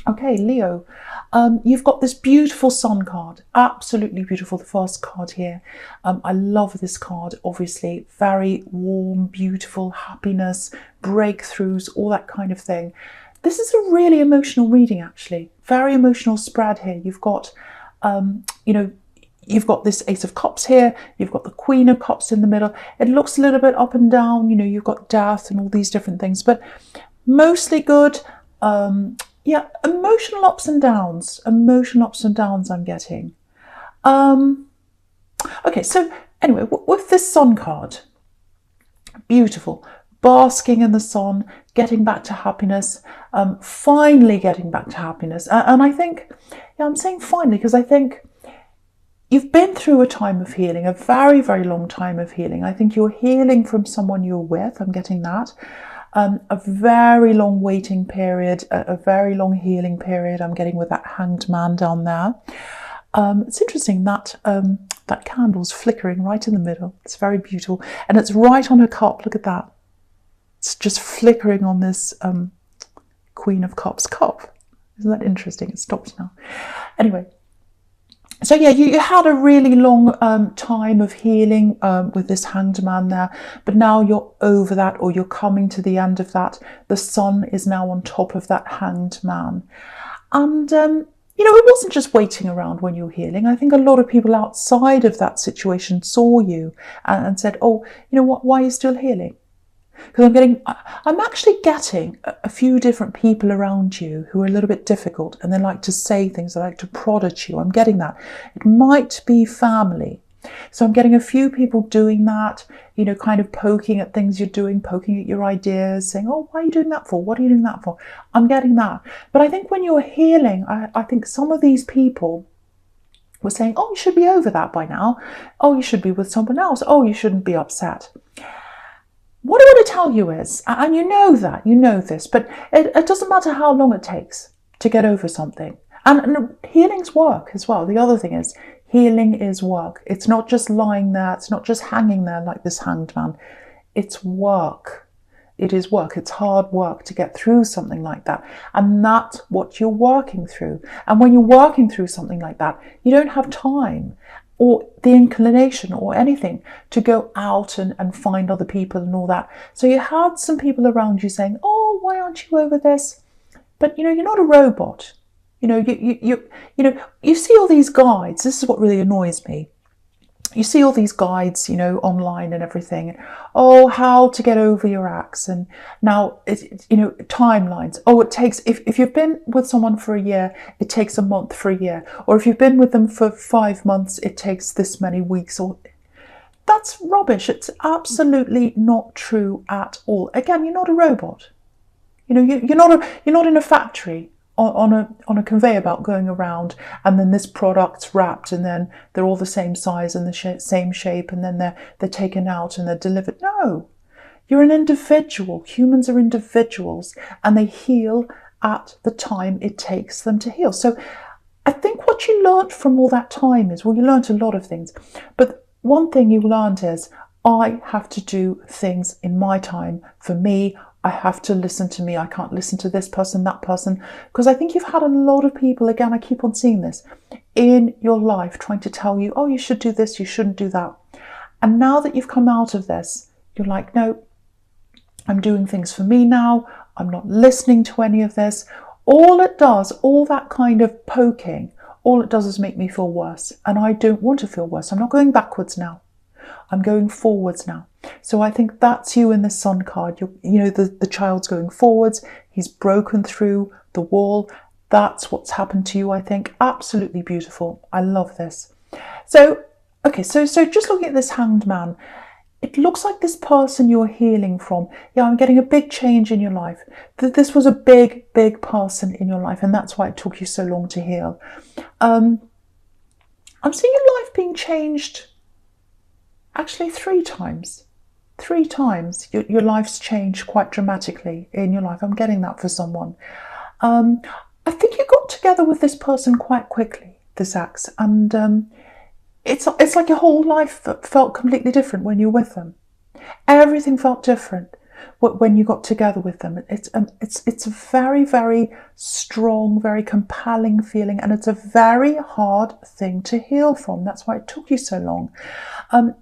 Okay, Leo, you've got this beautiful sun card, absolutely beautiful, the first card here. I love this card, obviously, very warm, beautiful, happiness, breakthroughs, all that kind of thing. This is a really emotional reading, actually, very emotional spread here. You've got, you've got this Ace of Cups here, you've got the Queen of Cups in the middle. It looks a little bit up and down, you've got death and all these different things, but mostly good. Yeah, emotional ups and downs I'm getting. Okay, so anyway, with this sun card, beautiful, basking in the sun, getting back to happiness, finally getting back to happiness. And I think, I'm saying finally because I think you've been through a time of healing, a very, very long time of healing. I think you're healing from someone you're with, I'm getting that. A very long waiting period, a very long healing period I'm getting with that Hanged Man down there. It's interesting that that candle's flickering right in the middle. It's very beautiful. And it's right on her cup. Look at that. It's just flickering on this Queen of Cups cup. Isn't that interesting? It stopped now. Anyway. So yeah, you had a really long time of healing with this Hanged Man there, but now you're over that, or you're coming to the end of that. The sun is now on top of that Hanged Man. And, it wasn't just waiting around when you were healing. I think a lot of people outside of that situation saw you and said, oh, you know what, why are you still healing? Because I'm actually getting a few different people around you who are a little bit difficult, and they like to say things, they like to prod at you. I'm getting that. It might be family. So I'm getting a few people doing that, kind of poking at things you're doing, poking at your ideas, saying, oh, why are you doing that for? What are you doing that for? I'm getting that. But I think when you're healing, I think some of these people were saying, oh, you should be over that by now. Oh, you should be with someone else. Oh, you shouldn't be upset. What I want to tell you is, and you know this, but it doesn't matter how long it takes to get over something. And healing's work as well. The other thing is, healing is work. It's not just lying there. It's not just hanging there like this Hanged Man. It's work. It is work. It's hard work to get through something like that. And that's what you're working through. And when you're working through something like that, you don't have time or the inclination or anything to go out and find other people and all that. So you had some people around you saying, oh, why aren't you over this? But, you're not a robot. You see all these guides. This is what really annoys me. You see all these guides, online and everything. Oh, how to get over your ex. And now, timelines. Oh, it takes, if you've been with someone for a year, it takes a month for a year. Or if you've been with them for 5 months, it takes this many weeks. Or that's rubbish. It's absolutely not true at all. Again, you're not a robot. You're not in a factory on a conveyor belt going around, and then this product's wrapped, and then they're all the same size and the same shape, and then they're taken out and they're delivered. No, you're an individual. Humans are individuals, and they heal at the time it takes them to heal. So I think what you learned from all that time is, well, you learned a lot of things, but one thing you learned is, I have to do things in my time. For me, I have to listen to me. I can't listen to this person, that person, because I think you've had a lot of people, again, I keep on seeing this, in your life trying to tell you, oh, you should do this, you shouldn't do that. And now that you've come out of this, you're like, no, I'm doing things for me now. I'm not listening to any of this. All it does, all that kind of poking, all it does is make me feel worse. And I don't want to feel worse. I'm not going backwards now. I'm going forwards now. So I think that's you in the sun card. The child's going forwards. He's broken through the wall. That's what's happened to you, I think. Absolutely beautiful. I love this. So, okay, so just looking at this Hanged Man, it looks like this person you're healing from. Yeah, I'm getting a big change in your life. This was a big, big person in your life, and that's why it took you so long to heal. I'm seeing your life being changed actually 3 times. 3 times your life's changed quite dramatically in your life. I'm getting that for someone. I think you got together with this person quite quickly, this ex, and it's like your whole life felt completely different when you're with them. Everything felt different. when you got together with them. It's a very, very strong, very compelling feeling, and it's a very hard thing to heal from. That's why it took you so long.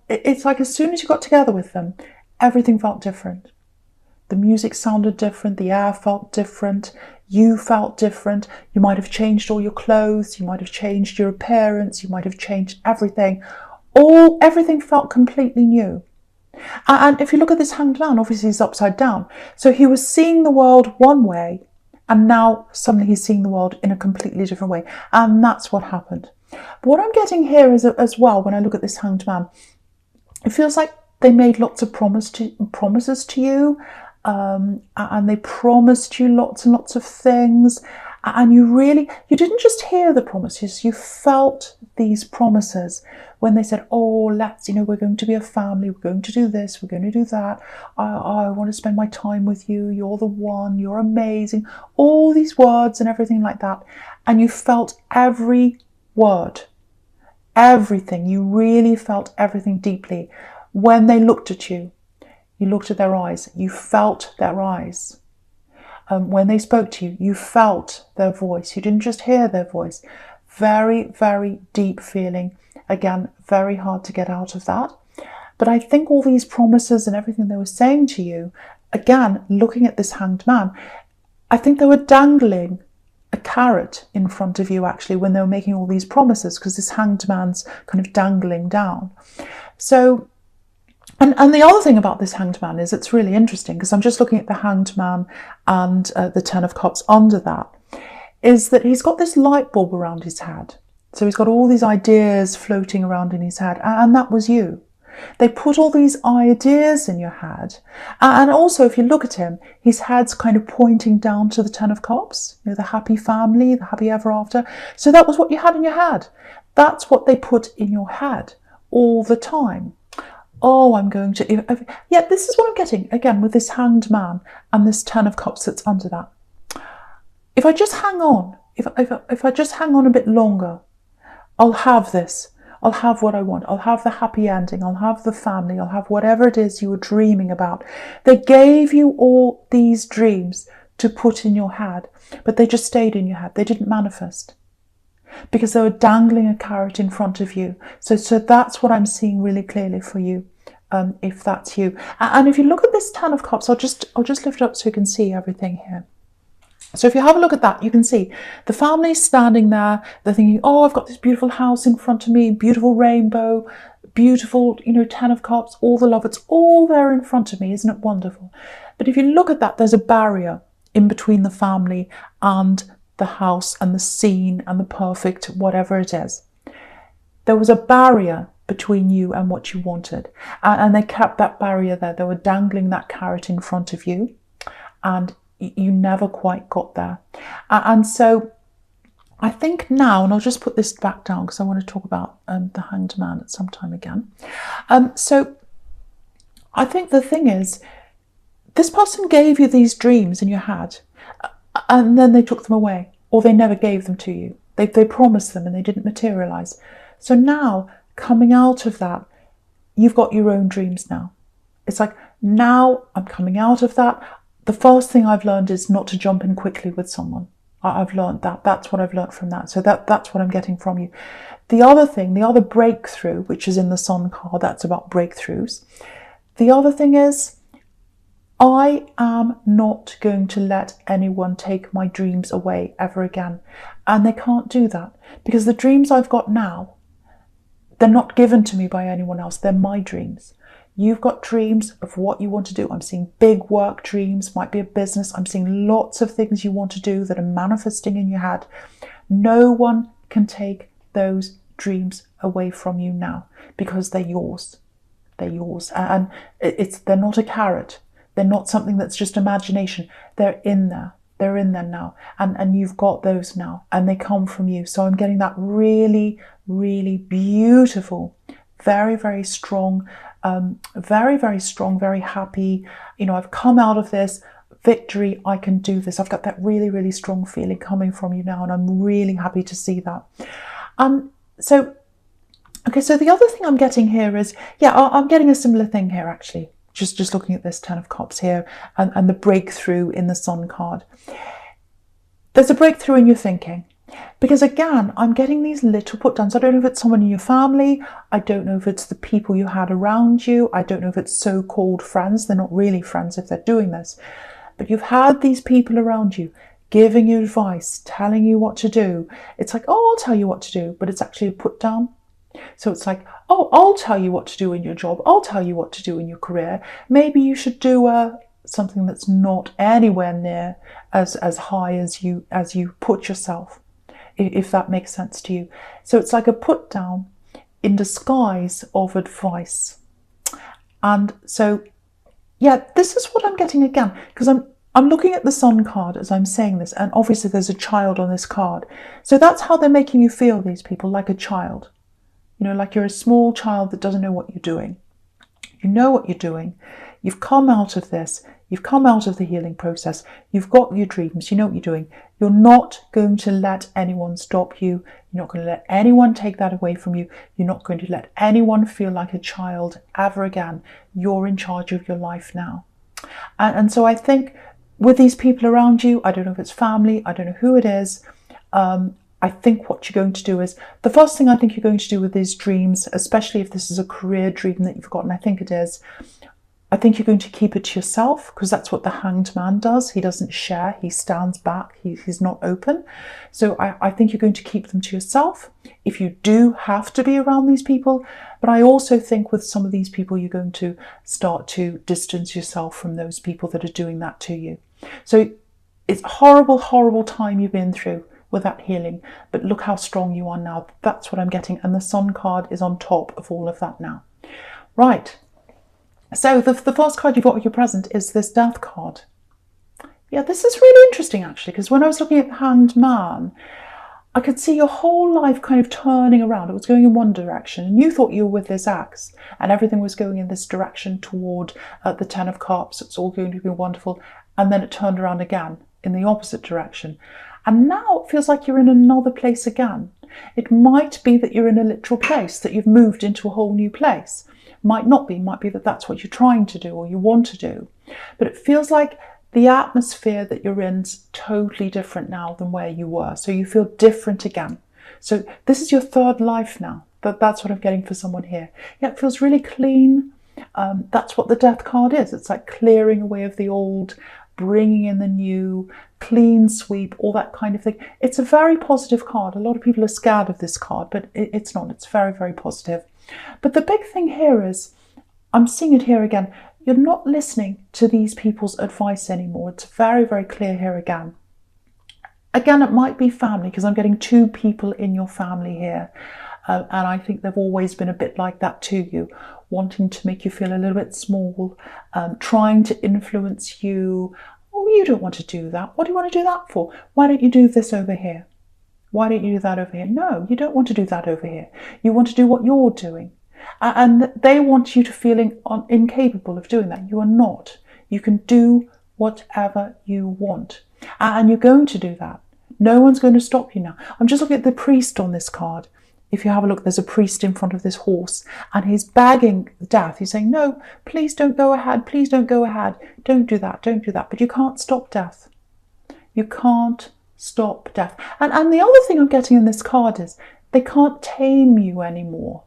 It's like as soon as you got together with them, everything felt different. The music sounded different, the air felt different, you felt different. You might have changed all your clothes, you might have changed your appearance, you might have changed everything. Everything felt completely new. And if you look at this Hanged Man, obviously he's upside down. So he was seeing the world one way, and now suddenly he's seeing the world in a completely different way. And that's what happened. But what I'm getting here is, as well, when I look at this Hanged Man, it feels like they made lots of promises to you, and they promised you lots and lots of things. And you didn't just hear the promises, you felt these promises when they said, oh, we're going to be a family, we're going to do this, we're going to do that. I want to spend my time with you, you're the one, you're amazing. All these words and everything like that. And you felt every word, everything. You really felt everything deeply. When they looked at you, you looked at their eyes, you felt their eyes. When they spoke to you, you felt their voice. You didn't just hear their voice. Very, very deep feeling. Again, very hard to get out of that. But I think all these promises and everything they were saying to you, again, looking at this Hanged Man, I think they were dangling a carrot in front of you, actually, when they were making all these promises, because this Hanged Man's kind of dangling down. So, and the other thing about this Hanged Man is it's really interesting, because I'm just looking at the Hanged Man and the Ten of Cups under that, is that he's got this light bulb around his head. So he's got all these ideas floating around in his head, and that was you. They put all these ideas in your head. And also, if you look at him, his head's kind of pointing down to the Ten of Cups, the happy family, the happy ever after. So that was what you had in your head. That's what they put in your head all the time. Oh, I'm going to... Yeah, this is what I'm getting, again, with this Hanged Man and this Ten of Cups that's under that. If I just hang on, if I just hang on a bit longer, I'll have this. I'll have what I want. I'll have the happy ending. I'll have the family. I'll have whatever it is you were dreaming about. They gave you all these dreams to put in your head, but they just stayed in your head. They didn't manifest because they were dangling a carrot in front of you. So that's what I'm seeing really clearly for you, if that's you. And if you look at this Ten of Cups, I'll just lift it up so you can see everything here. So if you have a look at that, you can see the family standing there. They're thinking, oh, I've got this beautiful house in front of me, beautiful rainbow, beautiful, Ten of Cups, all the love. It's all there in front of me. Isn't it wonderful? But if you look at that, there's a barrier in between the family and the house and the scene and the perfect whatever it is. There was a barrier between you and what you wanted. And they kept that barrier there. They were dangling that carrot in front of you. And you never quite got there. And so I think now, and I'll just put this back down because I want to talk about the Hanged Man at some time again. So I think the thing is, this person gave you these dreams in your head, and then they took them away, or they never gave them to you. They promised them and they didn't materialize. So now, coming out of that, you've got your own dreams now. It's like, now I'm coming out of that. The first thing I've learned is not to jump in quickly with someone. I've learned that. That's what I've learned from that. So that's what I'm getting from you. The other thing, the other breakthrough, which is in the Sun card, that's about breakthroughs. The other thing is, I am not going to let anyone take my dreams away ever again. And they can't do that, because the dreams I've got now, they're not given to me by anyone else. They're my dreams. You've got dreams of what you want to do. I'm seeing big work dreams, might be a business. I'm seeing lots of things you want to do that are manifesting in your head. No one can take those dreams away from you now, because they're yours. They're yours. And they're not a carrot. They're not something that's just imagination. They're in there. They're in there now. And you've got those now. And they come from you. So I'm getting that really, really beautiful, very, very strong, very, very strong, very happy. I've come out of this. Victory, I can do this. I've got that really, really strong feeling coming from you now. And I'm really happy to see that. So the other thing I'm getting here is, I'm getting a similar thing here, actually. just looking at this Ten of Cups here and the breakthrough in the Sun card. There's a breakthrough in your thinking. Because again, I'm getting these little put downs. I don't know if it's someone in your family. I don't know if it's the people you had around you. I don't know if it's so-called friends. They're not really friends if they're doing this. But you've had these people around you giving you advice, telling you what to do. It's like, oh, I'll tell you what to do. But it's actually a put down. So it's like, oh, I'll tell you what to do in your job. I'll tell you what to do in your career. Maybe you should do something that's not anywhere near as high as you put yourself, if that makes sense to you. So it's like a put down in disguise of advice. And so, yeah, this is what I'm getting again, because I'm looking at the Sun card as I'm saying this, and obviously there's a child on this card. So that's how they're making you feel, these people, like a child. You know, like you're a small child that doesn't know what you're doing. You know what you're doing. You've come out of this. You've come out of the healing process. You've got your dreams. You know what you're doing. You're not going to let anyone stop you. You're not going to let anyone take that away from you. You're not going to let anyone feel like a child ever again. You're in charge of your life now. And so I think with these people around you, I don't know if it's family, I don't know who it is, I think what you're going to do is, the first thing I think you're going to do with these dreams, especially if this is a career dream that you've got, and I think it is, I think you're going to keep it to yourself, because that's what the Hanged Man does. He doesn't share, he stands back, he's not open. So I think you're going to keep them to yourself if you do have to be around these people. But I also think with some of these people, you're going to start to distance yourself from those people that are doing that to you. So it's a horrible, horrible time you've been through with that healing, but look how strong you are now. That's what I'm getting, and the Sun card is on top of all of that now. Right, so the first card you've got with your present is this Death card. Yeah, this is really interesting actually, because when I was looking at the Hanged Man, I could see your whole life kind of turning around. It was going in one direction, and you thought you were with this axe, and everything was going in this direction toward the Ten of Cups. It's all going to be wonderful, and then it turned around again in the opposite direction. And now it feels like you're in another place again. It might be that you're in a literal place, that you've moved into a whole new place. Might not be, might be that that's what you're trying to do or you want to do. But it feels like the atmosphere that you're in is totally different now than where you were. So you feel different again. So this is your third life now. That's what I'm getting for someone here. Yeah, it feels really clean. That's what the Death card is. It's like clearing away of the old, bringing in the new, clean sweep, all that kind of thing. It's a very positive card. A lot of people are scared of this card, but it's not. It's very, very positive. But the big thing here is, I'm seeing it here again, you're not listening to these people's advice anymore. It's very, very clear here again. Again, it might be family, because I'm getting two people in your family here. And I think they've always been a bit like that to you, wanting to make you feel a little bit small, trying to influence you. Oh, you don't want to do that. What do you want to do that for? Why don't you do this over here? Why don't you do that over here? No, you don't want to do that over here. You want to do what you're doing. And they want you to feel incapable of doing that. You are not. You can do whatever you want. And you're going to do that. No one's going to stop you now. I'm just looking at the priest on this card. If you have a look, there's a priest in front of this horse, and he's begging Death. He's saying, no, please don't go ahead. Please don't go ahead. Don't do that. Don't do that. But you can't stop Death. You can't stop Death. And the other thing I'm getting in this card is they can't tame you anymore.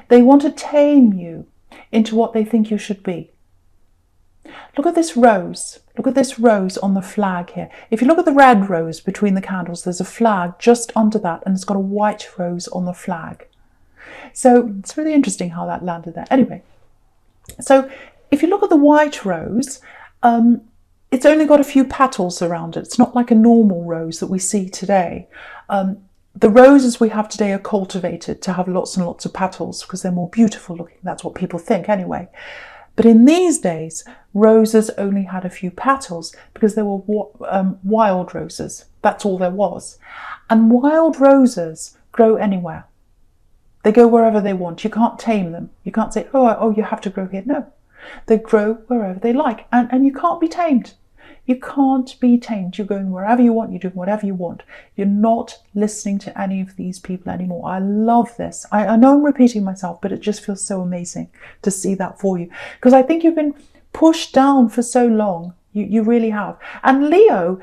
They want to tame you into what they think you should be. Look at this rose. Look at this rose on the flag here. If you look at the red rose between the candles, there's a flag just under that, and it's got a white rose on the flag. So it's really interesting how that landed there. Anyway, so if you look at the white rose, it's only got a few petals around it. It's not like a normal rose that we see today. The roses we have today are cultivated to have lots and lots of petals because they're more beautiful looking. That's what people think anyway. But in these days, roses only had a few petals because they were wild roses. That's all there was. And wild roses grow anywhere. They go wherever they want. You can't tame them. You can't say, oh, you have to grow here. No, they grow wherever they like. And you can't be tamed. You can't be tamed. You're going wherever you want. You're doing whatever you want. You're not listening to any of these people anymore. I love this. I know I'm repeating myself, but it just feels so amazing to see that for you, because I think you've been pushed down for so long. You really have. And Leo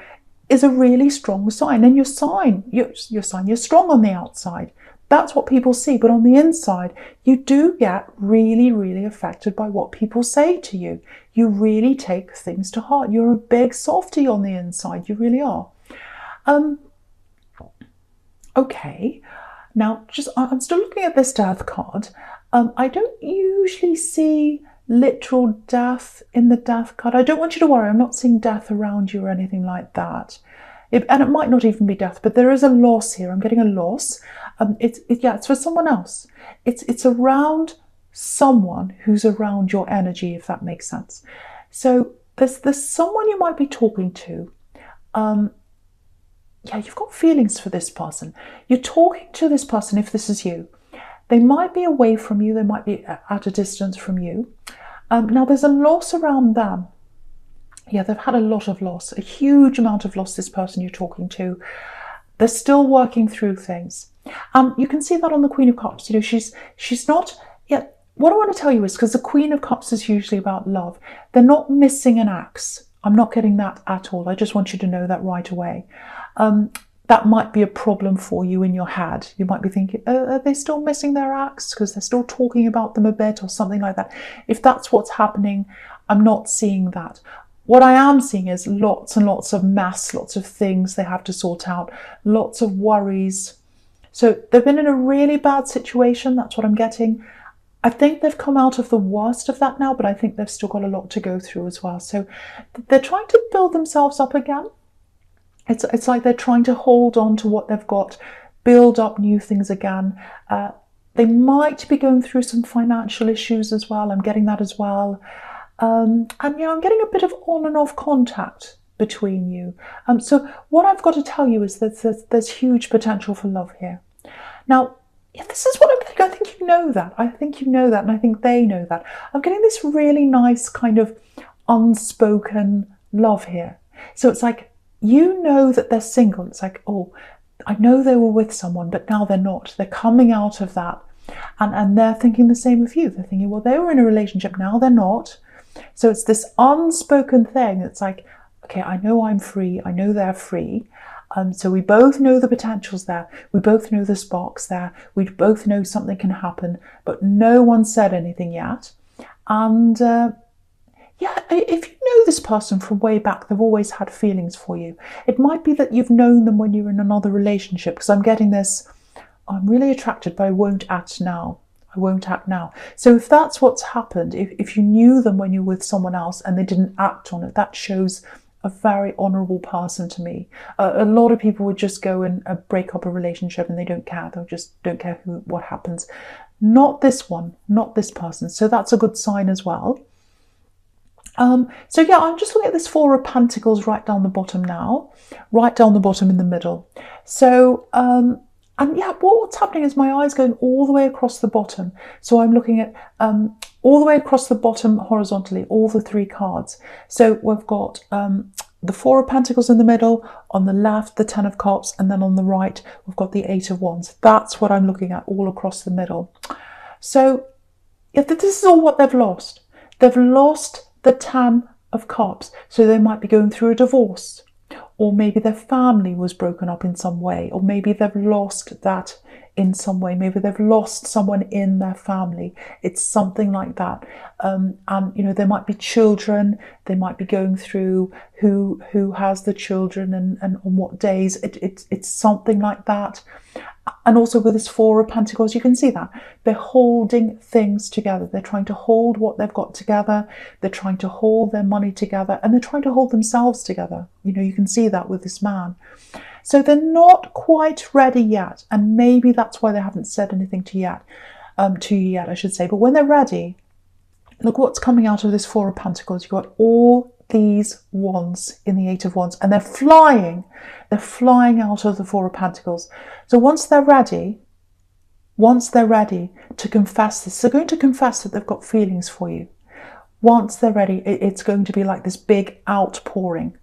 is a really strong sign, and you're strong on the outside. That's what people see. But on the inside, you do get really, really affected by what people say to you. You really take things to heart. You're a big softie on the inside. You really are. Okay. Now, I'm still looking at this death card. I don't usually see literal death in the death card. I don't want you to worry. I'm not seeing death around you or anything like that. And it might not even be death, but there is a loss here. I'm getting a loss. It's for someone else. It's around someone who's around your energy, if that makes sense. So there's someone you might be talking to. You've got feelings for this person. You're talking to this person if this is you. They might be away from you. They might be at a distance from you. Now there's a loss around them. Yeah, they've had a lot of loss, a huge amount of loss, this person you're talking to. They're still working through things. You can see that on the Queen of Cups. She's not, what I want to tell you is, because the Queen of Cups is usually about love, they're not missing an axe. I'm not getting that at all. I just want you to know that right away. That might be a problem for you in your head. You might be thinking, are they still missing their axe because they're still talking about them a bit or something like that. If that's what's happening, I'm not seeing that. What I am seeing is lots and lots of mess, lots of things they have to sort out, lots of worries. So they've been in a really bad situation. That's what I'm getting. I think they've come out of the worst of that now, but I think they've still got a lot to go through as well. So they're trying to build themselves up again. It's like they're trying to hold on to what they've got, build up new things again. They might be going through some financial issues as well. I'm getting that as well. And I'm getting a bit of on and off contact between you. So what I've got to tell you is that there's huge potential for love here. Now, if this is what I'm getting, I think you know that. I think you know that, and I think they know that. I'm getting this really nice kind of unspoken love here. So it's like, you know that they're single. It's like, oh, I know they were with someone, but now they're not. They're coming out of that. And they're thinking the same of you. They're thinking, well, they were in a relationship, now they're not. So it's this unspoken thing. It's like, okay, I know I'm free. I know they're free. So we both know the potential's there. We both know the spark's there. We both know something can happen, but no one said anything yet. And if you know this person from way back, they've always had feelings for you. It might be that you've known them when you were in another relationship, because I'm getting this, I'm really attracted, but I won't act now. I won't act now. So if that's what's happened, if you knew them when you were with someone else and they didn't act on it, that shows a very honourable person to me. A lot of people would just go and break up a relationship and they don't care. They'll just don't care what happens. Not this one, not this person. So that's a good sign as well. I'm just looking at this Four of Pentacles right down the bottom now, right down the bottom in the middle. So, what's happening is my eye's going all the way across the bottom. So I'm looking at all the way across the bottom horizontally, all the three cards. So we've got the Four of Pentacles in the middle, on the left, the Ten of Cups, and then on the right, we've got the Eight of Wands. That's what I'm looking at all across the middle. So if this is all what they've lost. They've lost the Ten of Cups. So they might be going through a divorce, or maybe their family was broken up in some way, or maybe they've lost that in some way. Maybe they've lost someone in their family. It's something like that. And there might be children. They might be going through who has the children and on what days. It's something like that. And also with this Four of Pentacles, you can see that they're holding things together. They're trying to hold what they've got together. They're trying to hold their money together, and they're trying to hold themselves together. You can see that with this man. So they're not quite ready yet, and maybe that's why they haven't said anything to you yet, I should say. But when they're ready, look what's coming out of this Four of Pentacles. You've got all these wands in the Eight of Wands, and they're flying out of the Four of Pentacles. So once they're ready to confess this, they're going to confess that they've got feelings for you. Once they're ready, it's going to be like this big outpouring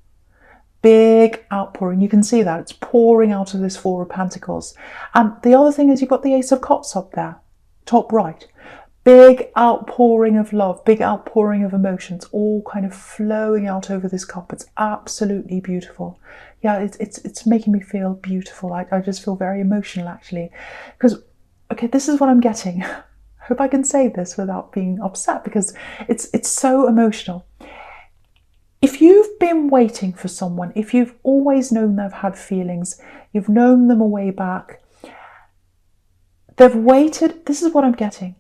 big outpouring. You can see that it's pouring out of this Four of Pentacles. And the other thing is you've got the Ace of Cups up there, top right. Big outpouring of love, big outpouring of emotions, all kind of flowing out over this cup. It's absolutely beautiful. Yeah, it's making me feel beautiful. I just feel very emotional, actually. Because, okay, this is what I'm getting. I hope I can say this without being upset, because it's so emotional. If you've been waiting for someone, if you've always known they've had feelings, you've known them a way back, they've waited, this is what I'm getting.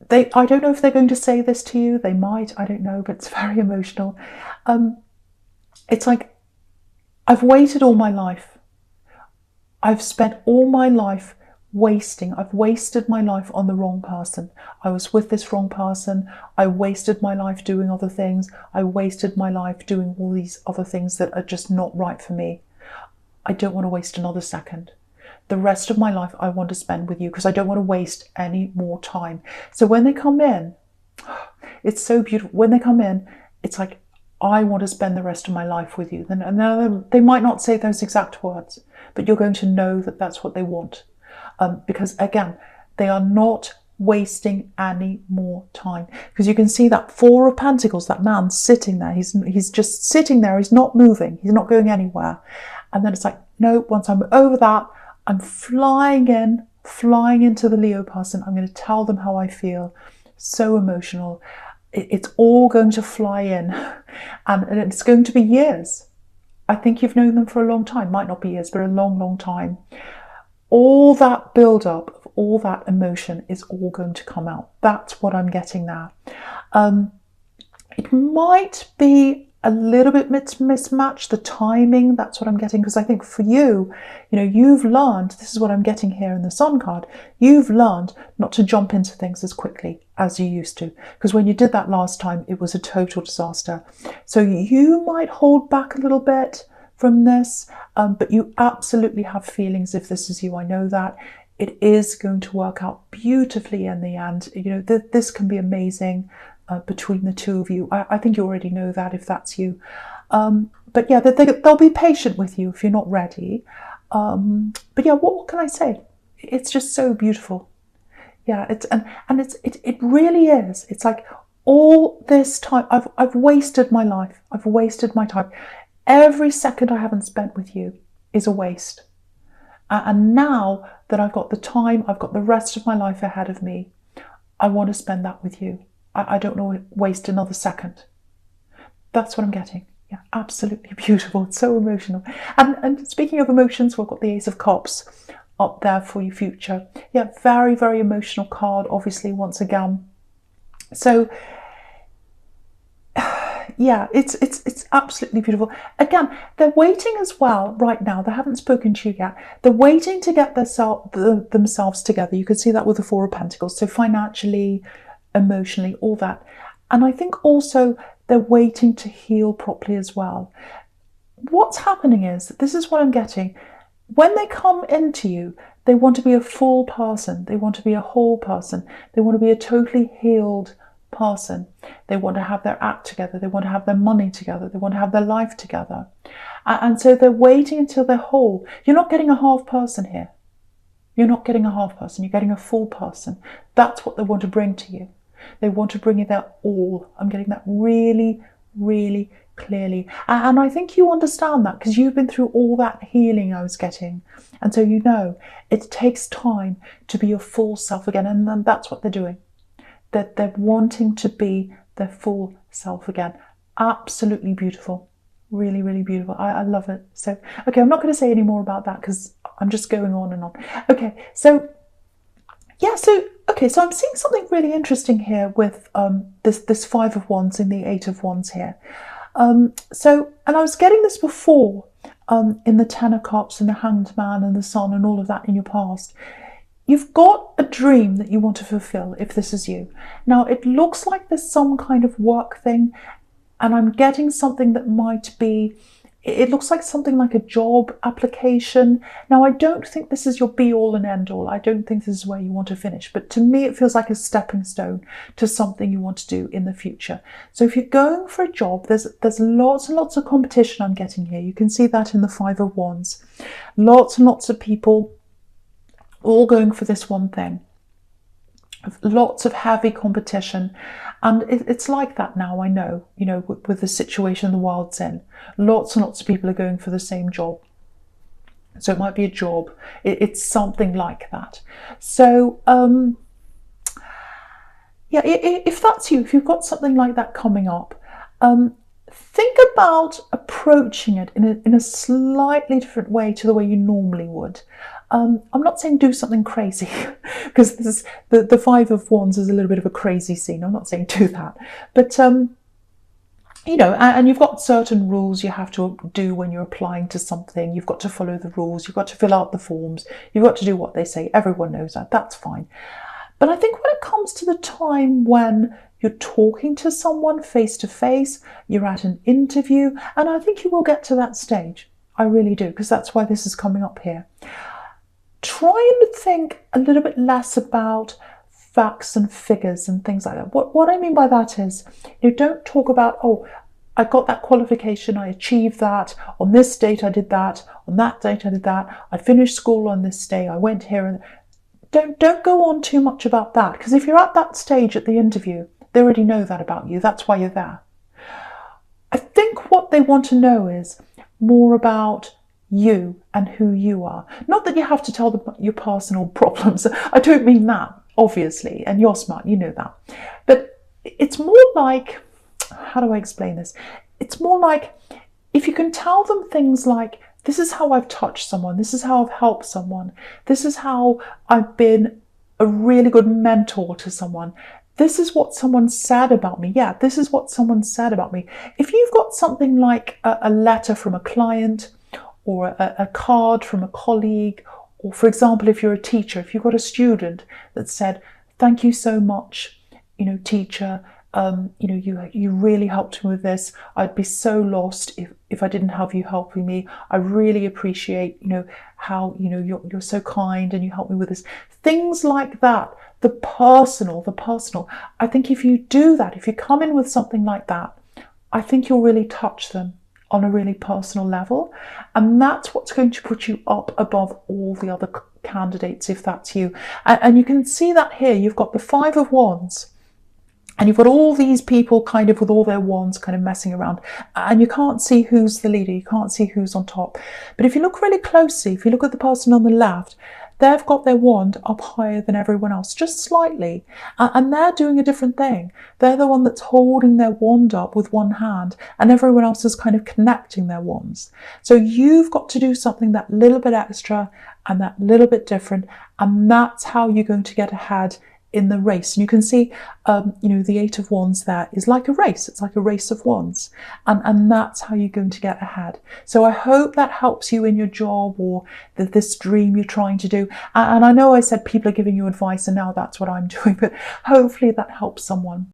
I don't know if they're going to say this to you, they might, I don't know, but it's very emotional. It's like, I've waited all my life. I've spent all my life I've wasted my life on the wrong person. I was with this wrong person. I wasted my life doing other things. I wasted my life doing all these other things that are just not right for me. I don't want to waste another second. The rest of my life I want to spend with you, because I don't want to waste any more time. So when they come in, it's so beautiful. When they come in, it's like, I want to spend the rest of my life with you. And they might not say those exact words, but you're going to know that that's what they want. Because again, they are not wasting any more time. Because you can see that Four of Pentacles, that man sitting there, he's just sitting there, he's not moving, he's not going anywhere. And then it's like, no, once I'm over that, I'm flying into the Leo person. I'm going to tell them how I feel. So emotional. It's all going to fly in, and it's going to be years. I think you've known them for a long time. Might not be years, but a long, long time. All that build-up of all that emotion is all going to come out. That's what I'm getting now. It might be a little bit mismatched, the timing, that's what I'm getting, because I think for you, you've learned, this is what I'm getting here in the Sun card, you've learned not to jump into things as quickly as you used to, because when you did that last time, it was a total disaster. So you might hold back a little bit from this, but you absolutely have feelings if this is you. I know that. It is going to work out beautifully in the end. This can be amazing between the two of you. I think you already know that if that's you. But yeah, they'll be patient with you if you're not ready. But yeah, what can I say? It's just so beautiful. Yeah, it really is. It's like all this time I've wasted my life. I've wasted my time. Every second I haven't spent with you is a waste. And now that I've got the time, I've got the rest of my life ahead of me, I want to spend that with you. I don't want to waste another second. That's what I'm getting. Yeah, absolutely beautiful. It's so emotional. And speaking of emotions, we've got the Ace of Cups up there for your future. Yeah, very, very emotional card, obviously, once again. So yeah, it's absolutely beautiful. Again, they're waiting as well right now. They haven't spoken to you yet. They're waiting to get themselves together. You can see that with the Four of Pentacles. So financially, emotionally, all that. And I think also they're waiting to heal properly as well. What's happening is, this is what I'm getting. When they come into you, they want to be a full person. They want to be a whole person. They want to be a totally healed person. They want to have their act together. They want to have their money together. They want to have their life together. And so they're waiting until they're whole. You're not getting a half person here. You're not getting a half person. You're getting a full person. That's what they want to bring to you. They want to bring you their all. I'm getting that really, really clearly. And I think you understand that because you've been through all that healing I was getting. And so you know it takes time to be your full self again. And then that's what they're doing. That they're wanting to be their full self again. Absolutely beautiful. Really, really beautiful. I love it. So, okay, I'm not going to say any more about that because I'm just going on and on. Okay, so yeah, so I'm seeing something really interesting here with this Five of Wands and the Eight of Wands here. And I was getting this before in the Ten of Cups and the Hanged Man and the Sun and all of that in your past. You've got a dream that you want to fulfill if this is you. Now, it looks like there's some kind of work thing, and I'm getting something that might be It looks like something like a job application. Now, I don't think this is your be-all and end-all. I don't think this is where you want to finish. But to me, it feels like a stepping stone to something you want to do in the future. So if you're going for a job, there's lots and lots of competition I'm getting here. You can see that in the Five of Wands. Lots and lots of people all going for this one thing. Lots of heavy competition, and it's like that now. I know, with the situation the world's in, lots and lots of people are going for the same job. So it might be a job, it's something like that. So yeah, if that's you, if you've got something like that coming up, think about approaching it in a slightly different way to the way you normally would. I'm not saying do something crazy, because the Five of Wands is a little bit of a crazy scene. I'm not saying do that. But, and you've got certain rules you have to do when you're applying to something. You've got to follow the rules. You've got to fill out the forms. You've got to do what they say. Everyone knows that. That's fine. But I think when it comes to the time when you're talking to someone face to face, you're at an interview, and I think you will get to that stage. I really do, because that's why this is coming up here. Try and think a little bit less about facts and figures and things like that. What I mean by that is, don't talk about, oh, I got that qualification, I achieved that, on this date I did that, on that date I did that, I finished school on this day, I went here. And don't go on too much about that, because if you're at that stage at the interview, they already know that about you. That's why you're there. I think what they want to know is more about you and who you are. Not that you have to tell them your personal problems. I don't mean that, obviously, and you're smart, you know that. But it's more like, how do I explain this? It's more like if you can tell them things like, this is how I've touched someone, this is how I've helped someone, this is how I've been a really good mentor to someone, this is what someone said about me. Yeah, this is what someone said about me. If you've got something like a letter from a client, or a card from a colleague, or for example, if you're a teacher, if you've got a student that said, thank you so much, teacher, you really helped me with this. I'd be so lost if I didn't have you helping me. I really appreciate, how, you're so kind and you helped me with this. Things like that, the personal. I think if you do that, if you come in with something like that, I think you'll really touch them on a really personal level, and that's what's going to put you up above all the other candidates, if that's you. And you can see that here. You've got the Five of Wands, and you've got all these people kind of with all their wands kind of messing around, and you can't see who's the leader, you can't see who's on top. But if you look really closely, if you look at the person on the left, they've got their wand up higher than everyone else, just slightly, and they're doing a different thing. They're the one that's holding their wand up with one hand, and everyone else is kind of connecting their wands. So you've got to do something that little bit extra and that little bit different, and that's how you're going to get ahead in the race. And you can see, the Eight of Wands there is like a race. It's like a race of wands. And that's how you're going to get ahead. So I hope that helps you in your job or this dream you're trying to do. And I know I said people are giving you advice and now that's what I'm doing, but hopefully that helps someone.